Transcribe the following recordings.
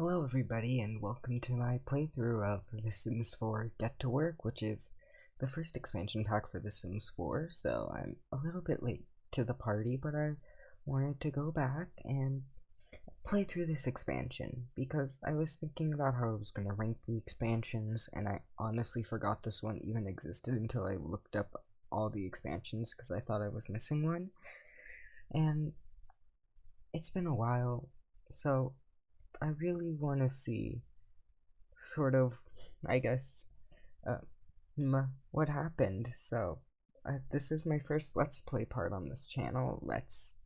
Hello everybody and welcome to my playthrough of The Sims 4 Get to Work, which is the first expansion pack for The Sims 4, so I'm a little bit late to the party, but I wanted to go back and play through this expansion, because I was thinking about how I was going to rank the expansions, and I honestly forgot this one even existed until I looked up all the expansions, because I thought I was missing one, and it's been a while, so I really want to see sort of, I guess, uh, what happened. So, this is my first Let's Play part on this channel. Let's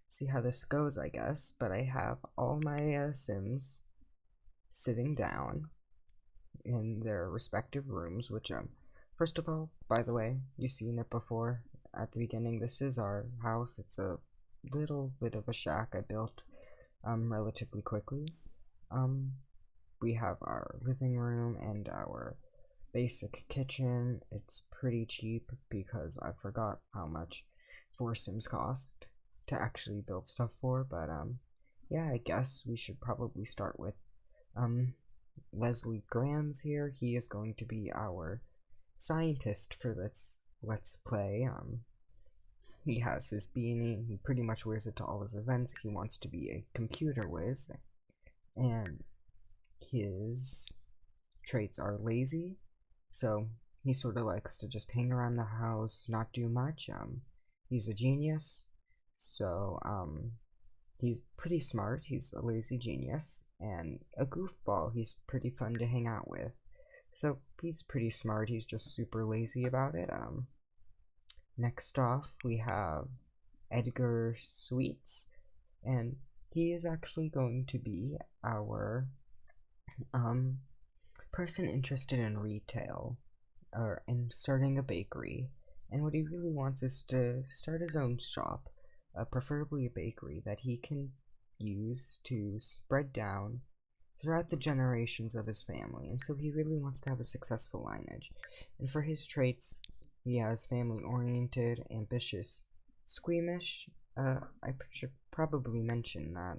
see how this goes, I guess. But I have all my Sims sitting down in their respective rooms, which, first of all, by the way, you've seen it before at the beginning. This is our house. It's a little bit of a shack I built relatively quickly. We have our living room and our basic kitchen. It's pretty cheap because I forgot how much 4 Sims cost to actually build stuff for, but yeah, I guess we should probably start with Leslie Grams here. He is going to be our scientist for this Let's Play. He has his beanie, he pretty much wears it to all his events. He wants to be a computer whiz, and his traits are lazy, so he sort of likes to just hang around the house, not do much. He's a genius, so he's pretty smart. He's a lazy genius and a goofball. He's pretty fun to hang out with. So he's pretty smart. He's just super lazy about it. Next off, we have Edgar Sweets, and he is actually going to be our person interested in retail or in starting a bakery. And what he really wants is to start his own shop, preferably a bakery that he can use to spread down throughout the generations of his family. And so he really wants to have a successful lineage. And for his traits, he has family oriented, ambitious, squeamish. I should probably mention that.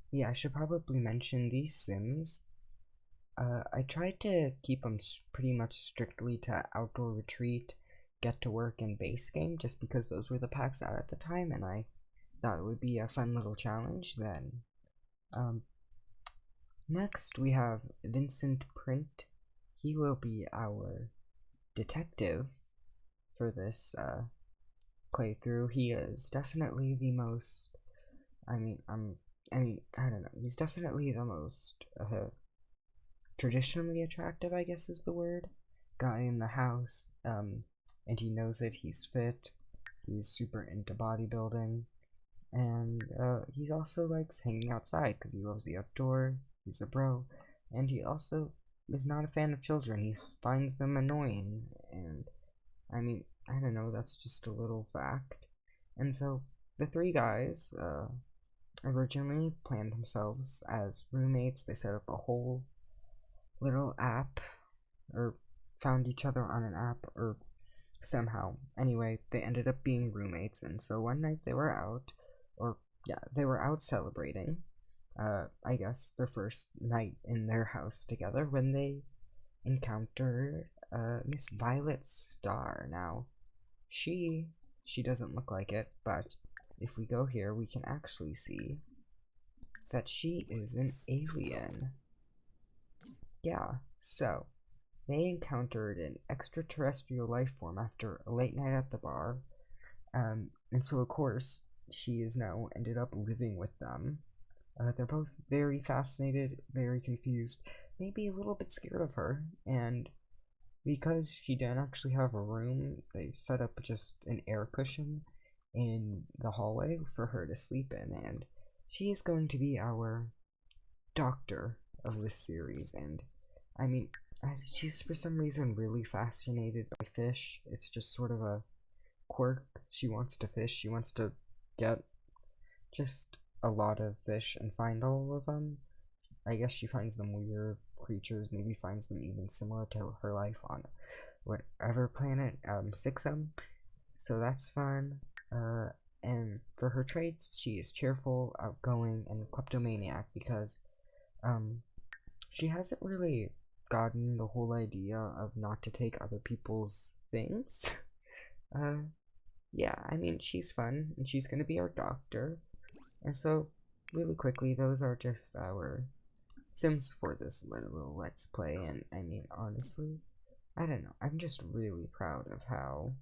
Yeah, I should probably mention these Sims. I tried to keep them pretty much strictly to Outdoor Retreat, Get to Work, and Base Game, just because those were the packs out at the time, and I thought it would be a fun little challenge then. Next, we have Vincent Print. He will be our detective for this playthrough. He is definitely the most, I don't know, he's definitely the most traditionally attractive, I guess is the word, guy in the house, and he knows it. He's fit, he's super into bodybuilding, and he also likes hanging outside because he loves the outdoor. He's a bro, and he also is not a fan of children. He finds them annoying, and I don't know, that's just a little fact. And so the 3 guys originally planned themselves as roommates. They set up a whole little app, or found each other on an app, or somehow. Anyway, they ended up being roommates, and so one night they were out, or yeah, they were out celebrating, I guess their first night in their house together, when they encountered Miss Violet Starr. Now, she doesn't look like it, but if we go here, we can actually see that she is an alien. Yeah, so they encountered an extraterrestrial life form after a late night at the bar, and so of course she is now ended up living with them. They're both very fascinated, very confused, maybe a little bit scared of her, and because she didn't actually have a room, they set up just an air cushion in the hallway for her to sleep in, and she is going to be our doctor of this series. And she's for some reason really fascinated by fish. It's just sort of a quirk. She wants to fish. She wants to get just a lot of fish and find all of them. I guess she finds them weird creatures, maybe finds them even similar to her life on whatever planet, Sixum. So that's fun. And for her traits, she is cheerful, outgoing, and kleptomaniac, because Um, she hasn't really gotten the whole idea of not to take other people's things. uh, yeah, I mean, she's fun, and she's gonna be our doctor. And so, really quickly, those are just our Sims for this little Let's Play, and I mean, honestly, I don't know, I'm just really proud of how,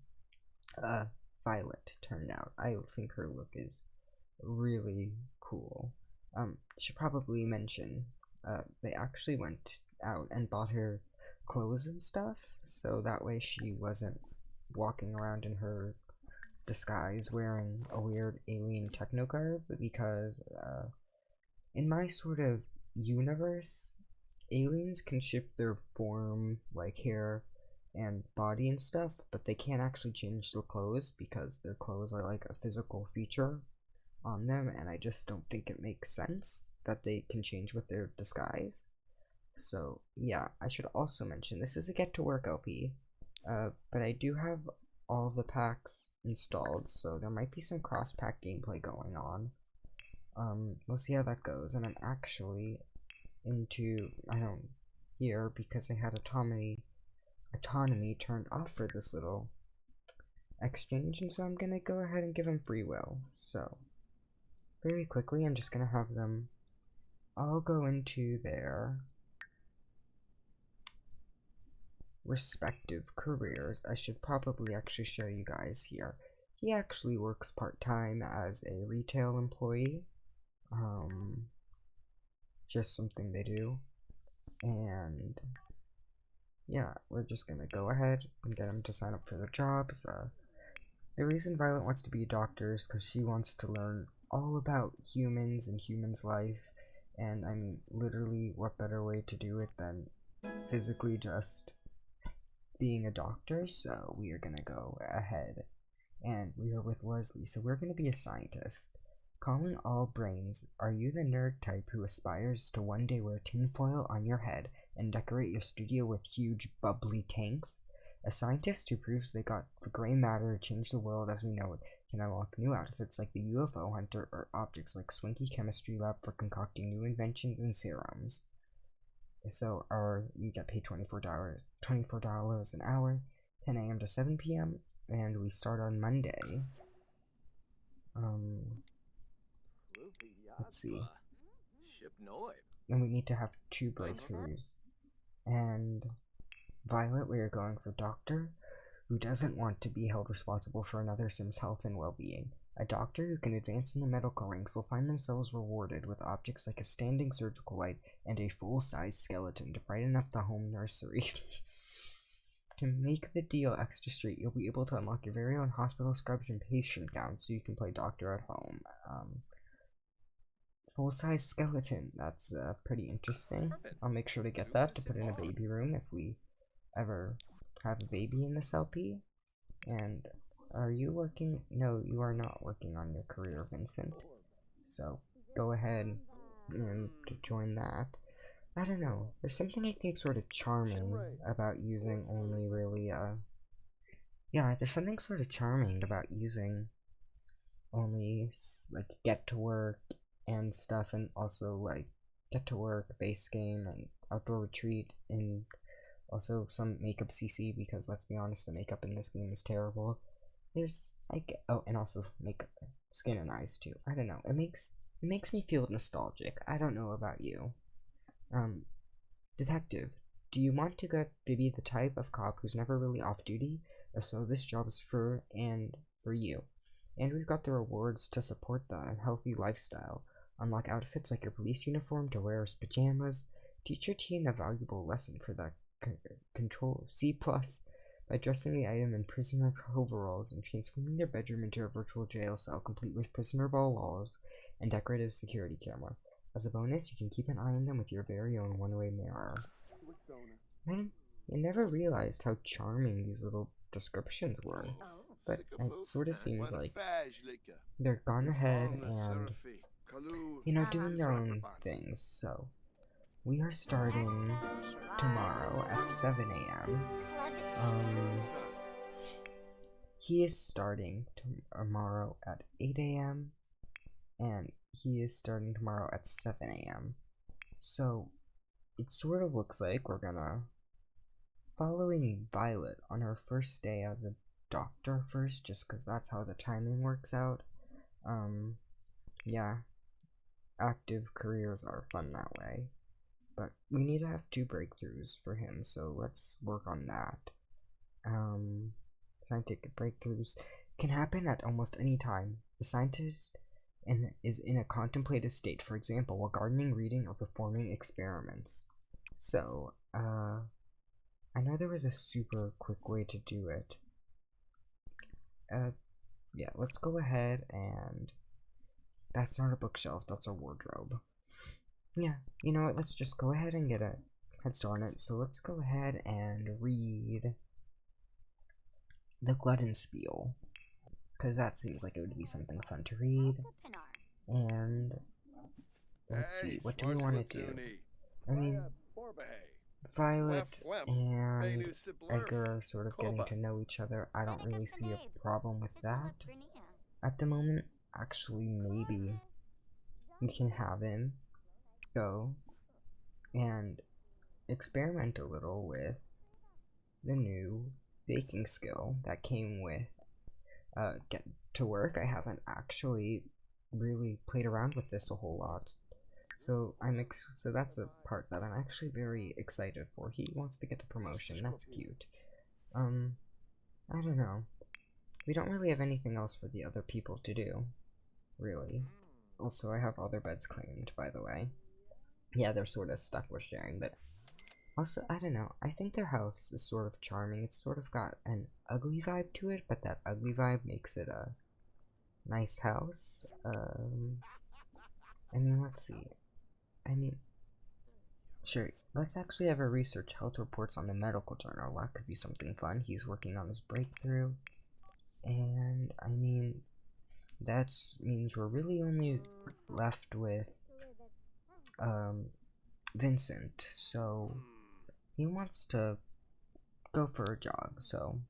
Violet turned out. I think her look is really cool. Should probably mention, they actually went out and bought her clothes and stuff, so that way she wasn't walking around in her disguise wearing a weird alien techno garb, because, in my sort of universe, aliens can shift their form, like hair and body and stuff, but they can't actually change their clothes because their clothes are like a physical feature on them, and I just don't think it makes sense that they can change with their disguise. So yeah, I should also mention this is a get to work LP, but I do have all the packs installed, so there might be some cross pack gameplay going on. We'll see how that goes, and I'm actually into, I don't, here because I had autonomy turned off for this little exchange, and so I'm gonna go ahead and give them free will. So very quickly, I'm just gonna have them all go into their respective careers. I should probably actually show you guys here. He actually works part-time as a retail employee. Just something they do. And yeah, we're just gonna go ahead and get him to sign up for the jobs. The reason Violet wants to be a doctor is because she wants to learn all about humans and humans' life. And I mean, literally, what better way to do it than physically just being a doctor? So we are gonna go ahead, and we are with Leslie, so we're gonna be a scientist. Calling all brains, are you the nerd type who aspires to one day wear tinfoil on your head and decorate your studio with huge bubbly tanks? A scientist who proves they got the gray matter to change the world as we know it can unlock new outfits like the UFO hunter, or objects like Swinky Chemistry Lab for concocting new inventions and serums. So you get paid $24 an hour, 10 a.m. to 7 p.m. and we start on Monday. Let's see. And we need to have 2 breakthroughs. And Violet, we are going for Doctor, who doesn't want to be held responsible for another Sim's health and well-being. A doctor who can advance in the medical ranks will find themselves rewarded with objects like a standing surgical light and a full-size skeleton to brighten up the home nursery. To make the deal extra straight, you'll be able to unlock your very own hospital scrubs and patient gowns so you can play doctor at home. Full-size skeleton, that's pretty interesting. I'll make sure to get that to put in a baby room if we ever have a baby in this LP. And are you working? No, you are not working on your career, Vincent. So go ahead and to join that. I don't know, there's something I think sort of charming about using only really, yeah, there's something sort of charming about using only, like, get to work and stuff, and also, like, get to work, base game, and outdoor retreat, and also some makeup CC, because let's be honest, the makeup in this game is terrible. There's, like, oh, and also makeup, skin and eyes too. I don't know, it makes me feel nostalgic. I don't know about you. Detective, do you want to get to be the type of cop who's never really off duty? If so, this job is for you. And we've got the rewards to support the healthy lifestyle. Unlock outfits like your police uniform to wear as pajamas. Teach your teen a valuable lesson for the Control C+ by dressing the item in prisoner overalls and transforming their bedroom into a virtual jail cell complete with prisoner ball walls and decorative security camera. As a bonus, you can keep an eye on them with your very own one-way mirror. Man, I never realized how charming these little descriptions were, but it sort of seems like they're gone ahead and, you know, doing their own things. So we are starting tomorrow at 7 a.m. He is starting tomorrow at 8 a.m. and he is starting tomorrow at 7 a.m. So, it sort of looks like we're gonna following Violet on her first day as a doctor first, just because that's how the timing works out. Yeah, active careers are fun that way. But we need to have 2 breakthroughs for him, so let's work on that. Scientific breakthroughs can happen at almost any time. The scientist is in a contemplative state, for example, while gardening, reading, or performing experiments. So, I know there was a super quick way to do it. Yeah, let's go ahead and... That's not a bookshelf, that's a wardrobe. Yeah, you know what, let's just go ahead and get a head start on it. So let's go ahead and read the Gluttonspiel, because that seems like it would be something fun to read. And let's see, what do we want to do? I mean, Violet and Edgar are sort of getting to know each other. I don't really see a problem with that at the moment. Actually, maybe we can have him go and experiment a little with the new baking skill that came with Get to Work. I haven't actually really played around with this a whole lot, so so that's the part that I'm actually very excited for. He wants to get a promotion. That's cute. I don't know. We don't really have anything else for the other people to do, really. Also, I have other beds claimed, by the way. Yeah, they're sort of stuck with sharing, but also, I don't know. I think their house is sort of charming. It's sort of got an ugly vibe to it, but that ugly vibe makes it a nice house. I mean, let's see. I mean, sure, let's actually have a research health reports on the medical journal. That could be something fun. He's working on his breakthrough. And, I mean, that means we're really only left with, Vincent. So, he wants to go for a jog, so.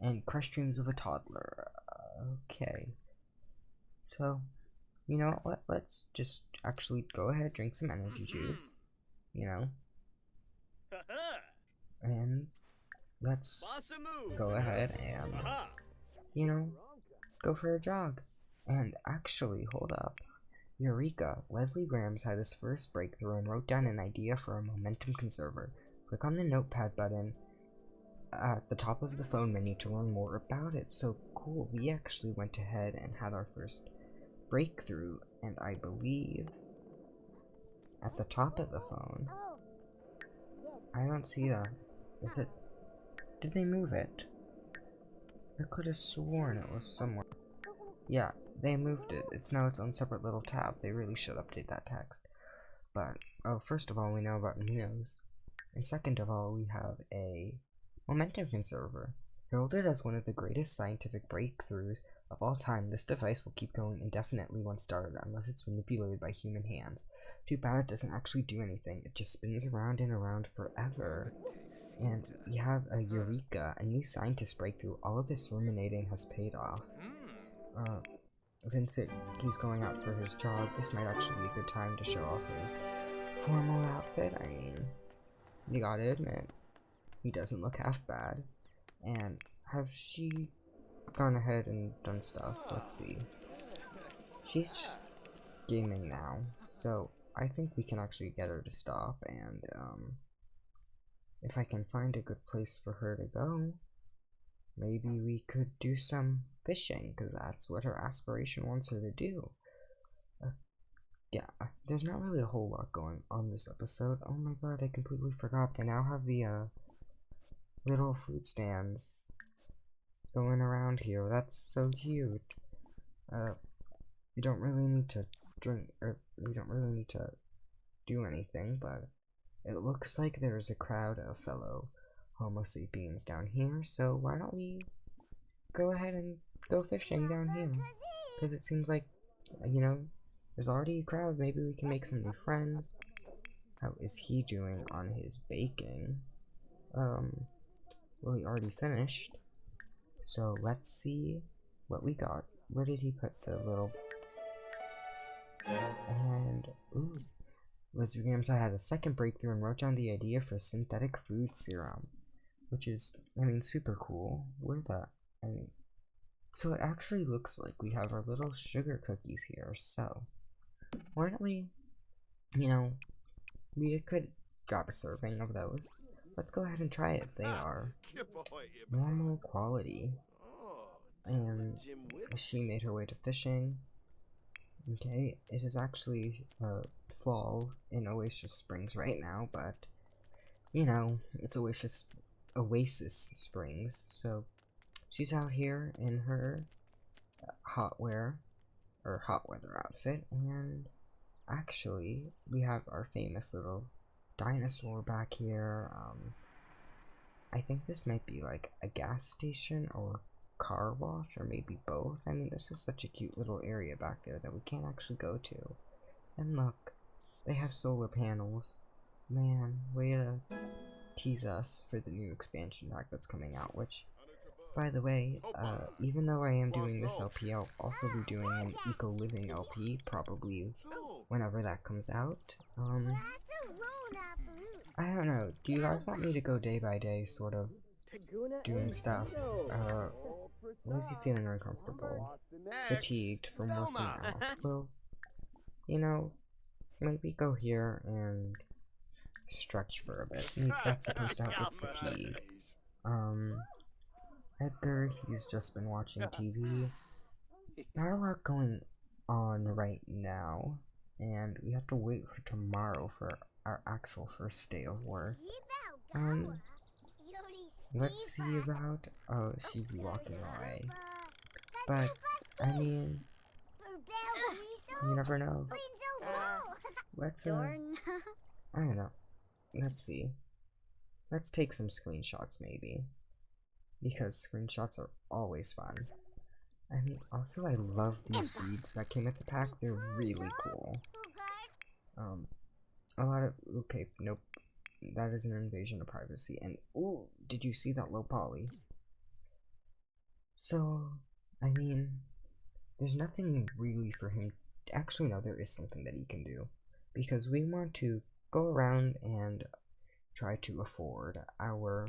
And crush dreams of a toddler. Okay. So, you know what? Let's just actually go ahead, drink some energy juice. You know? And let's go ahead and, you know, go for a jog. And actually, hold up. Eureka! Leslie Grams had his first breakthrough and wrote down an idea for a momentum conserver. Click on the notepad button at the top of the phone menu to learn more about it. So cool, we actually went ahead and had our first breakthrough, and I believe at the top of the phone, I don't see that. Is it? Did they move it? I could have sworn it was somewhere. Yeah, they moved it. It's now its own separate little tab. They really should update that text. But, oh, first of all, we know about Neos. And second of all, we have a momentum conserver. Heralded as one of the greatest scientific breakthroughs of all time, this device will keep going indefinitely once started, unless it's manipulated by human hands. Too bad it doesn't actually do anything. It just spins around and around forever. And we have a Eureka, a new scientist breakthrough. All of this ruminating has paid off. Vincent, he's going out for his jog. This might actually be a good time to show off his formal outfit. I mean, you gotta admit, he doesn't look half bad. And have she gone ahead and done stuff? Let's see. She's just gaming now, so I think we can actually get her to stop, and if I can find a good place for her to go, maybe we could do some fishing, because that's what her aspiration wants her to do. Yeah, there's not really a whole lot going on this episode. Oh my god, I completely forgot. They now have the little fruit stands going around here. That's so cute. We don't really need to drink, or we don't really need to do anything, but it looks like there's a crowd of fellow Homo sapiens down here, so why don't we go ahead and go fishing down here? Because it seems like, you know, there's already a crowd. Maybe we can make some new friends. How is he doing on his baking? Well, he already finished. So let's see what we got. Where did he put the little... And, ooh, Lizard Gamsa had a second breakthrough and wrote down the idea for synthetic food serum, which is, I mean, super cool. Where the, I mean, so it actually looks like we have our little sugar cookies here, so why don't we, you know, we could grab a serving of those. Let's go ahead and try it. They are normal quality. And she made her way to fishing. Okay, it is actually fall in Oasis Springs right now, but you know, it's Oasis Springs, so she's out here in her hot wear or hot weather outfit, and actually we have our famous little dinosaur back here. I think this might be like a gas station or car wash, or maybe both. I mean, this is such a cute little area back there that we can't actually go to. And look, they have solar panels. Man, way to tease us for the new expansion pack that's coming out, which, by the way, even though I am doing this LP, I'll also be doing an eco-living LP, probably whenever that comes out. I don't know, do you guys want me to go day by day, sort of, doing stuff? Why is he feeling uncomfortable? Fatigued from working out. Well, you know, maybe go here and stretch for a bit. Maybe that's supposed to help with fatigue. Edgar, he's just been watching TV. Not a lot going on right now, and we have to wait for tomorrow for our actual first day of work. Let's see about, oh, she'd be walking away. But, I mean, you never know. Let's, I don't know. Let's see. Let's take some screenshots, maybe. Because screenshots are always fun. I mean, also I love these beads that came with the pack. They're really cool. A lot of, okay, nope. That is an invasion of privacy. And, ooh, did you see that low poly? So, I mean, there's nothing really for him. Actually, no, there is something that he can do. Because we want to go around and try to afford our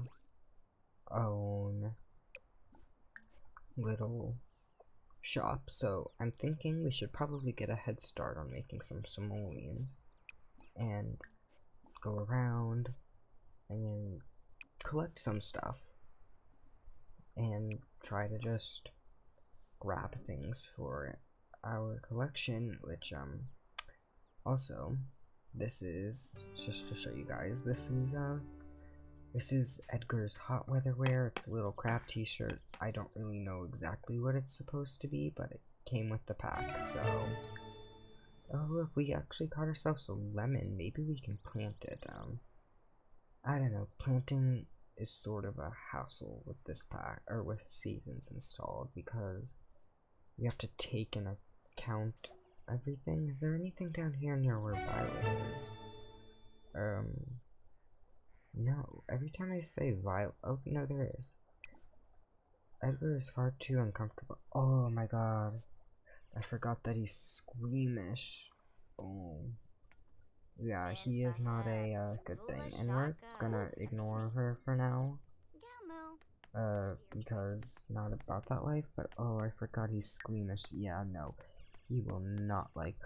own little shop. So, I'm thinking we should probably get a head start on making some simoleons. And go around and collect some stuff and try to just grab things for our collection, which also this is just to show you guys, this is Edgar's hot weather wear. It's a little crap t-shirt. I don't really know exactly what it's supposed to be, but it came with the pack. So oh look, we actually caught ourselves a lemon. Maybe we can plant it. I don't know. Planting is sort of a hassle with this pack, or with seasons installed, because we have to take into account everything. Is there anything down here near where Violet is? No. Every time I say Violet, oh no, there is. Edgar is far too uncomfortable. Oh my god. I forgot that he's squeamish. Oh. Yeah, he is not a good thing. And we're gonna ignore her for now. Because not about that life, but oh, I forgot he's squeamish. Yeah, no. He will not like.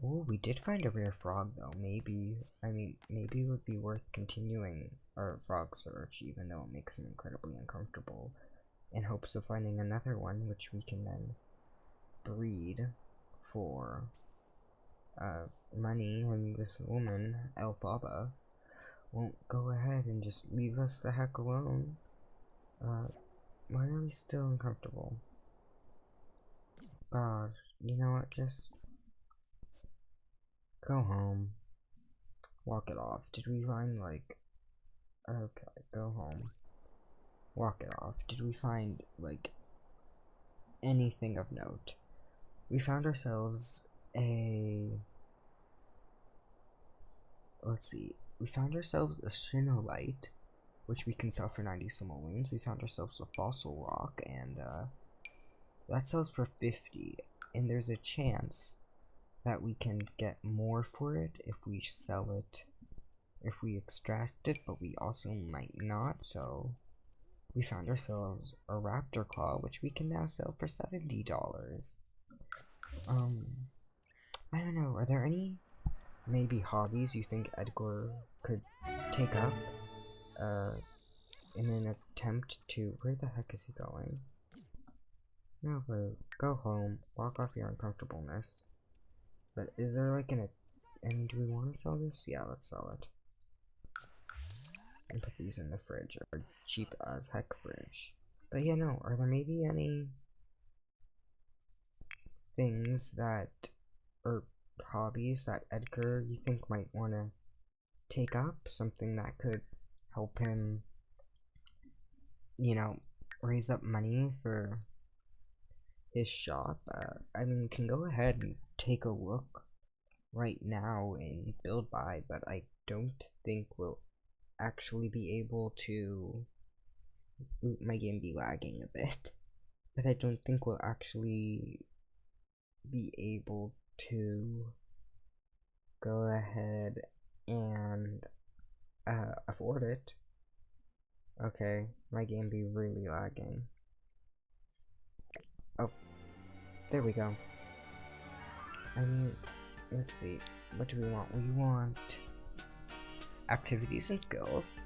Oh, we did find a rare frog though. Maybe, I mean, maybe it would be worth continuing our frog search, even though it makes him incredibly uncomfortable, in hopes of finding another one, which we can then breed for money. And this woman, Elphaba, won't go ahead and just leave us the heck alone. Why are we still uncomfortable? God, you know what, just go home. Walk it off. Did we find, like, okay, go home. Walk it off. Did we find, like, anything of note? We found ourselves let's see, we found ourselves a Shinolite, which we can sell for 90 simoleons. We found ourselves a fossil rock, and that sells for 50, and there's a chance that we can get more for it if we sell it, if we extract it, but we also might not, so we found ourselves a raptor claw, which we can now sell for $70. I don't know, are there any maybe hobbies you think Edgar could take up in an attempt to, where the heck is he going? No, but go home, walk off your uncomfortableness. But is there like and do we want to sell this? Yeah, let's sell it. And put these in the fridge, or cheap as heck fridge. But yeah, no, are there maybe any things that, or hobbies that Edgar you think might want to take up? Something that could help him, you know, raise up money for his shop? I mean, you can go ahead and take a look right now in Build By, but I don't think we'll actually be able to. My game be lagging a bit, but I don't think we'll actually be able to go ahead and afford it. Okay, my game be really lagging. Oh, there we go. I mean, let's see, what do we want? We want activities and skills.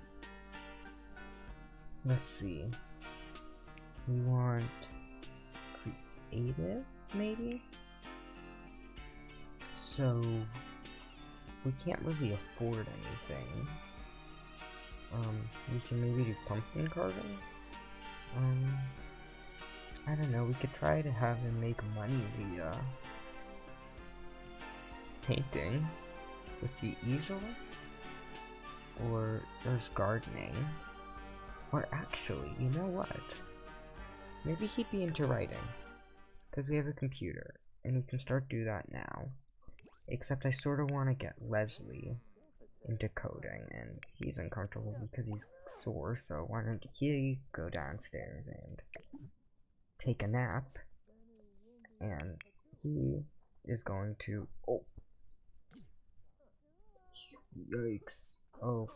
Let's see. We want creative, maybe? So, we can't really afford anything. We can maybe do pumpkin carving? I don't know, we could try to have him make money via painting with the easel, or there's gardening, or actually, you know what, maybe he'd be into writing, because we have a computer, and we can start do that now, except I sort of want to get Leslie into coding, and he's uncomfortable because he's sore, so why don't he go downstairs and take a nap, and he is going to, oh, yikes, oh,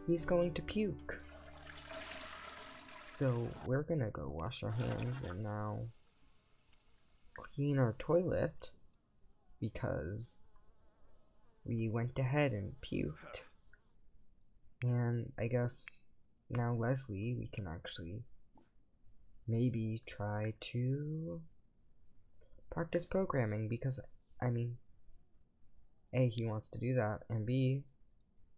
he's going to puke. So we're gonna go wash our hands and now clean our toilet because we went ahead and puked. And I guess now Leslie, we can actually maybe try to practice programming because, I mean, A, he wants to do that, and B,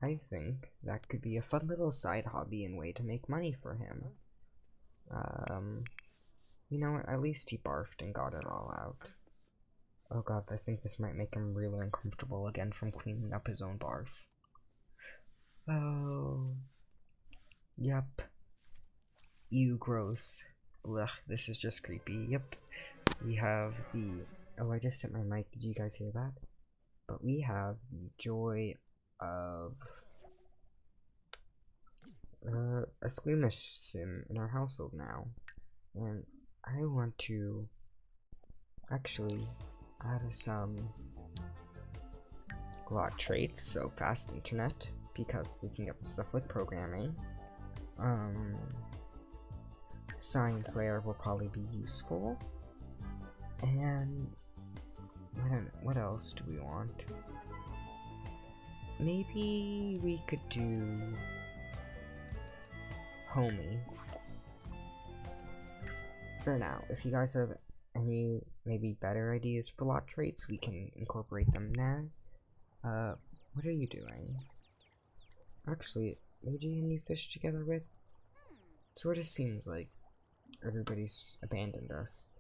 I think that could be a fun little side hobby and way to make money for him. You know what, at least he barfed and got it all out. Oh god, I think this might make him really uncomfortable again from cleaning up his own barf. Oh. Yep. Ew, gross. Blech, this is just creepy. Yep. We have the... Oh, I just hit my mic. Did you guys hear that? But we have the joy of... a squeamish sim in our household now. And I want to actually add some lot traits, so fast internet, because we can get stuff with programming. Science layer will probably be useful. And I don't know, what else do we want? Maybe we could do homey for now. If you guys have any maybe better ideas for lot traits, we can incorporate them there. What are you doing? Actually, who do you fish together with? Sort of seems like everybody's abandoned us.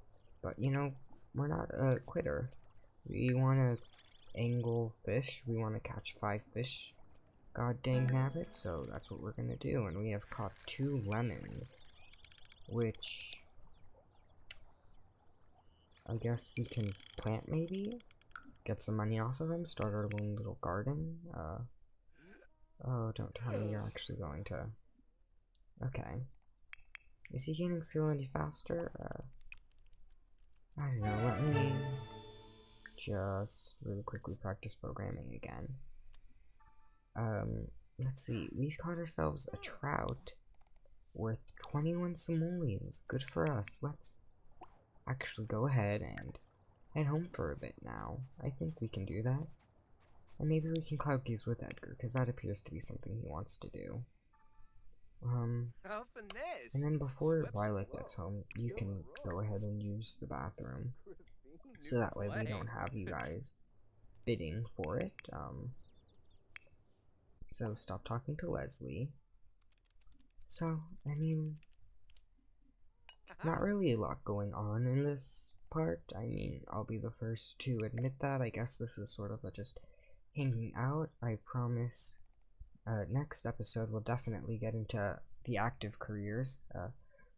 But you know, we're not a quitter. We want to angle fish. We want to catch 5 fish. God dang nabbit. So that's what we're gonna do. And we have caught 2 lemons, which I guess we can plant maybe. Get some money off of them. Start our own little garden. Oh, don't tell me you're actually going to. Okay. Is he getting still any faster? I don't know, let me just really quickly practice programming again. Let's see, we caught ourselves a trout worth 21 simoleons. Good for us. Let's actually go ahead and head home for a bit now. I think we can do that. And maybe we can cloud gaze with Edgar, because that appears to be something he wants to do. And then before Violet gets home, you can go ahead and use the bathroom. So that way we don't have you guys bidding for it. So stop talking to Leslie. So, I mean, not really a lot going on in this part. I mean, I'll be the first to admit that. I guess this is sort of a just hanging out. I promise next episode we'll definitely get into the active careers.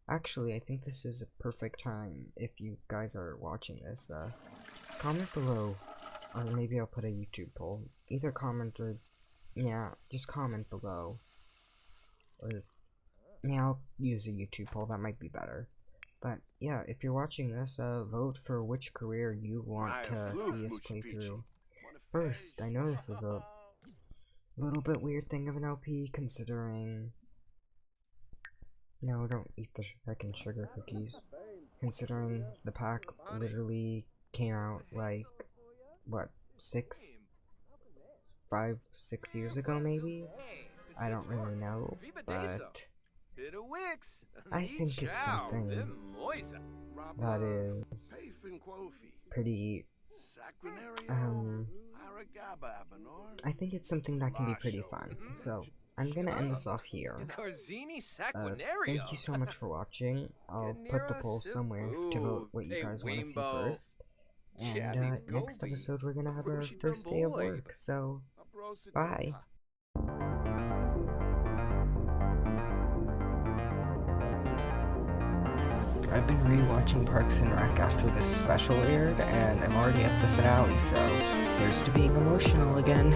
Actually, I think this is a perfect time if you guys are watching this. Comment below, or maybe I'll put a YouTube poll. Either comment or, yeah, just comment below. Or, yeah, I'll use a YouTube poll, that might be better. But, yeah, if you're watching this, vote for which career you want to see us play through first. I know this is a little bit weird thing of an LP, considering... No, don't eat the fucking sugar cookies. Considering the pack literally came out, like, what, 6 years ago, maybe? I don't really know, but I think it's something that is pretty, I think it's something that can be pretty fun, so I'm gonna end this off here. Thank you so much for watching. I'll put the poll somewhere to vote what you guys want to see first. And next episode we're gonna have our first day of work, so bye. I've been rewatching Parks and Rec after this special aired, and I'm already at the finale, so here's to being emotional again.